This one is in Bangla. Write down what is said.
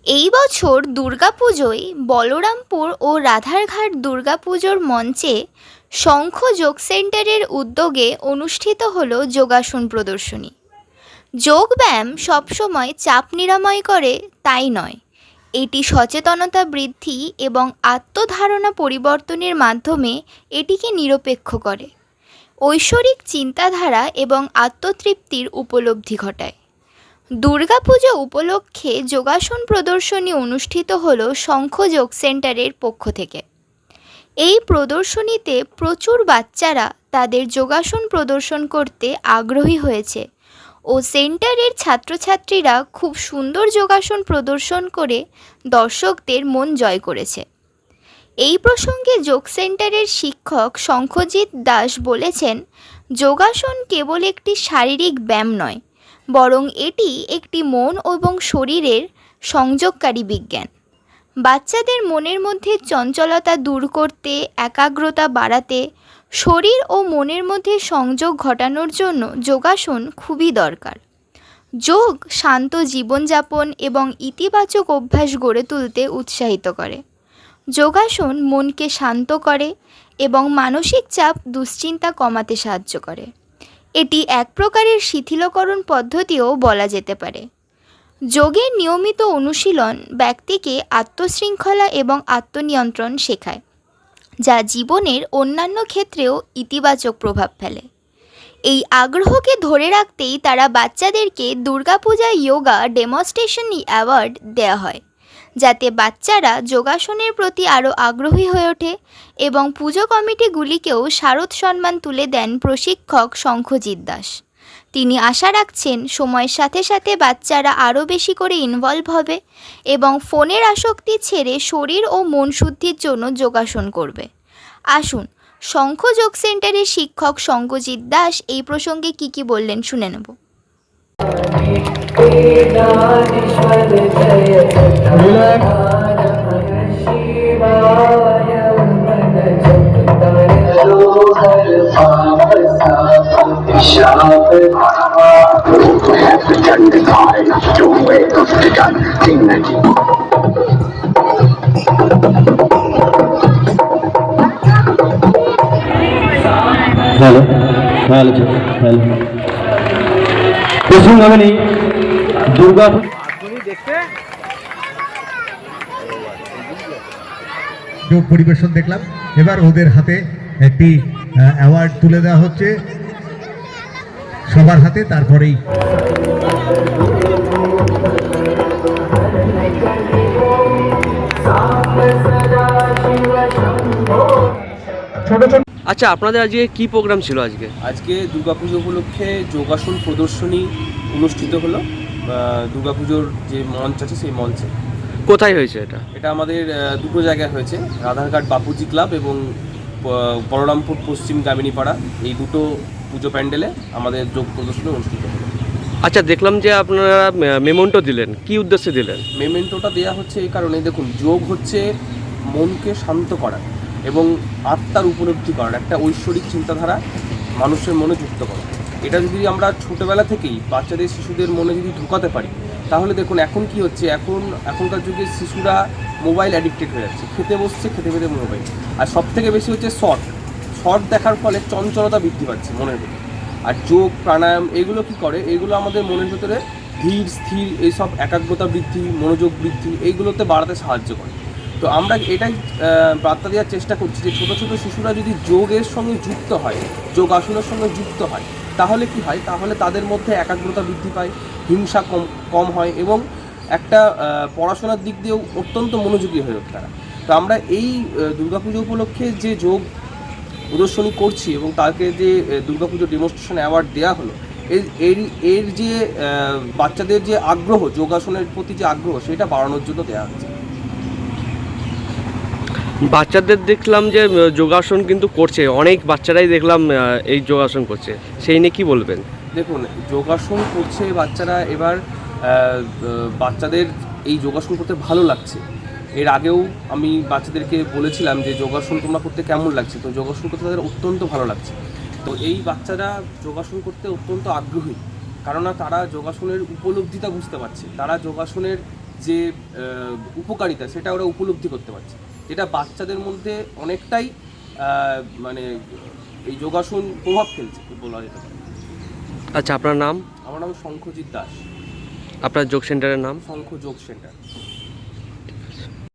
এই বছর দুর্গাপুজোয় বলরামপুর ও রাধারঘাট দুর্গাপুজোর মঞ্চে শঙ্খ যোগ সেন্টারের উদ্যোগে অনুষ্ঠিত হল যোগাসন প্রদর্শনী। যোগব্যায়াম সবসময় চাপ নিরাময় করে তাই নয়, এটি সচেতনতা বৃদ্ধি এবং আত্মধারণা পরিবর্তনের মাধ্যমে এটিকে নিরপেক্ষ করে, ঐশ্বরিক চিন্তাধারা এবং আত্মতৃপ্তির উপলব্ধি ঘটায়। দুর্গাপুজো উপলক্ষে যোগাসন প্রদর্শনী অনুষ্ঠিত হল শঙ্খ যোগ সেন্টারের পক্ষ থেকে। এই প্রদর্শনীতে প্রচুর বাচ্চারা তাদের যোগাসন প্রদর্শন করতে আগ্রহী হয়েছে ও সেন্টারের ছাত্রছাত্রীরা খুব সুন্দর যোগাসন প্রদর্শন করে দর্শকদের মন জয় করেছে। এই প্রসঙ্গে যোগ সেন্টারের শিক্ষক শঙ্খজিৎ দাস বলেছেন, যোগাসন কেবল একটি শারীরিক ব্যায়াম নয়, বরং এটি একটি মন এবং শরীরের সংযোগকারী বিজ্ঞান। বাচ্চাদের মনের মধ্যে চঞ্চলতা দূর করতে, একাগ্রতা বাড়াতে, শরীর ও মনের মধ্যে সংযোগ ঘটানোর জন্য যোগাসন খুবই দরকার। যোগ শান্ত জীবনযাপন এবং ইতিবাচক অভ্যাস গড়ে তুলতে উৎসাহিত করে। যোগাসন মনকে শান্ত করে এবং মানসিক চাপ দুশ্চিন্তা কমাতে সাহায্য করে। এটি এক প্রকারের শিথিলকরণ পদ্ধতিও বলা যেতে পারে। যোগের নিয়মিত অনুশীলন ব্যক্তিকে আত্মশৃঙ্খলা এবং আত্মনিয়ন্ত্রণ শেখায়, যা জীবনের অন্যান্য ক্ষেত্রেও ইতিবাচক প্রভাব ফেলে। এই আগ্রহকে ধরে রাখতেই তারা বাচ্চাদেরকে দুর্গাপূজা যোগা ডেমনস্ট্রেশন অ্যাওয়ার্ড দেওয়া হয়, যাতে বাচ্চারা যোগাসনের প্রতি আরও আগ্রহী হয়ে ওঠে এবং পুজো কমিটিগুলিকেও শারদ সম্মান তুলে দেন প্রশিক্ষক শঙ্খজিৎ দাস। তিনি আশা রাখছেন সময়ের সাথে সাথে বাচ্চারা আরও বেশি করে ইনভলভ হবে এবং ফোনের আসক্তি ছেড়ে শরীর ও মন শুদ্ধির জন্য যোগাসন করবে। আসুন শঙ্খ যোগ সেন্টারের শিক্ষক শঙ্খজিৎ দাস এই প্রসঙ্গে কি বললেন শুনে নেব। হ্যালো হ্যালো হ্যালো প্রশ্ন হবে নি দুর্গা যোগ পরিবেশন দেখলাম। এবার ওদের হাতে একটি অ্যাওয়ার্ড তুলে দেওয়া হচ্ছে সবার হাতে। তারপরেই ছোট ছোট। আচ্ছা, আপনাদের আজকে কি প্রোগ্রাম ছিল? আজকে দুর্গাপুজো উপলক্ষে যোগাসন প্রদর্শনী অনুষ্ঠিত হলো দুর্গাপুজোর যে মঞ্চ আছে সেই মঞ্চে। কোথায় হয়েছে এটা? এটা আমাদের দুটো জায়গায় হয়েছে, রাধারঘাট বাপুজি ক্লাব এবং বলরামপুর পশ্চিম গামিনীপাড়া, এই দুটো পুজো প্যান্ডেলে আমাদের যোগ প্রদর্শনী অনুষ্ঠিত হলো। আচ্ছা, দেখলাম যে আপনারা মেমেন্টো দিলেন, কি উদ্দেশ্যে দিলেন? মেমেন্টোটা দেওয়া হচ্ছে এই কারণে, দেখুন, যোগ হচ্ছে মনকে শান্ত করা এবং আত্মার উপলব্ধি করার একটা ঐশ্বরিক চিন্তাধারা মানুষের মনে যুক্ত করা। এটা যদি আমরা ছোটোবেলা থেকেই বাচ্চাদের শিশুদের মনে যদি ঢোকাতে পারি, তাহলে দেখুন এখন কি হচ্ছে, এখনকার যুগে শিশুরা মোবাইল অ্যাডিক্টেড হয়ে যাচ্ছে, খেতে বসছে, খেতে খেতে মোবাইল। আর সবথেকে বেশি হচ্ছে শর্ট দেখার ফলে চঞ্চলতা বৃদ্ধি পাচ্ছে মনের ভেতরে। আর যোগ প্রাণায়াম এগুলো কি করে, এগুলো আমাদের মনের ভেতরে ধীর স্থির এইসব একাগ্রতা বৃদ্ধি, মনোযোগ বৃদ্ধি এইগুলোতে বাড়াতে সাহায্য করে। তো আমরা এটাই বার্তা দেওয়ার চেষ্টা করছি যে ছোটো ছোটো শিশুরা যদি যোগের সঙ্গে যুক্ত হয়, যোগ আসনের সঙ্গে যুক্ত হয়, তাহলে কি হয়, তাহলে তাদের মধ্যে একাগ্রতা বৃদ্ধি পায়, হিংসা কম হয় এবং একটা পড়াশোনার দিক দিয়েও অত্যন্ত মনোযোগী হয়ে ওঠে তারা। তো আমরা এই দুর্গাপুজো উপলক্ষে যে যোগ প্রদর্শনী করছি এবং তাকে যে দুর্গাপুজো ডেমনস্ট্রেশন অ্যাওয়ার্ড দেওয়া হলো, এর যে বাচ্চাদের যে আগ্রহ, যোগাসনের প্রতি যে আগ্রহ, সেটা বাড়ানোর জন্য দেওয়া হচ্ছে। বাচ্চাদের দেখলাম যে যোগাসন কিন্তু করছে, অনেক বাচ্চারাই দেখলাম এই যোগাসন করছে, সেই নিয়ে কি বলবেন? দেখুন, যোগাসন করছে বাচ্চারা, এবার বাচ্চাদের এই যোগাসন করতে ভালো লাগছে। এর আগেও আমি বাচ্চাদেরকে বলেছিলাম যে যোগাসন তোমরা করতে কেমন লাগছে, তো যোগাসন করতে তাদের অত্যন্ত ভালো লাগছে। তো এই বাচ্চারা যোগাসন করতে অত্যন্ত আগ্রহী, কেননা তারা যোগাসনের উপলব্ধিটা বুঝতে পারছে, তারা যোগাসনের যে উপকারিতা সেটা ওরা উপলব্ধি করতে পারছে, যেটা বাচ্চাদের মধ্যে অনেকটাই মানে এই যোগাসন প্রভাব ফেলছে বলা যেতে পারে। আচ্ছা, আপনার নাম? আমার নাম শঙ্খজিৎ দাস, আপনার যোগ সেন্টারের নাম? শঙ্খ যোগ সেন্টার।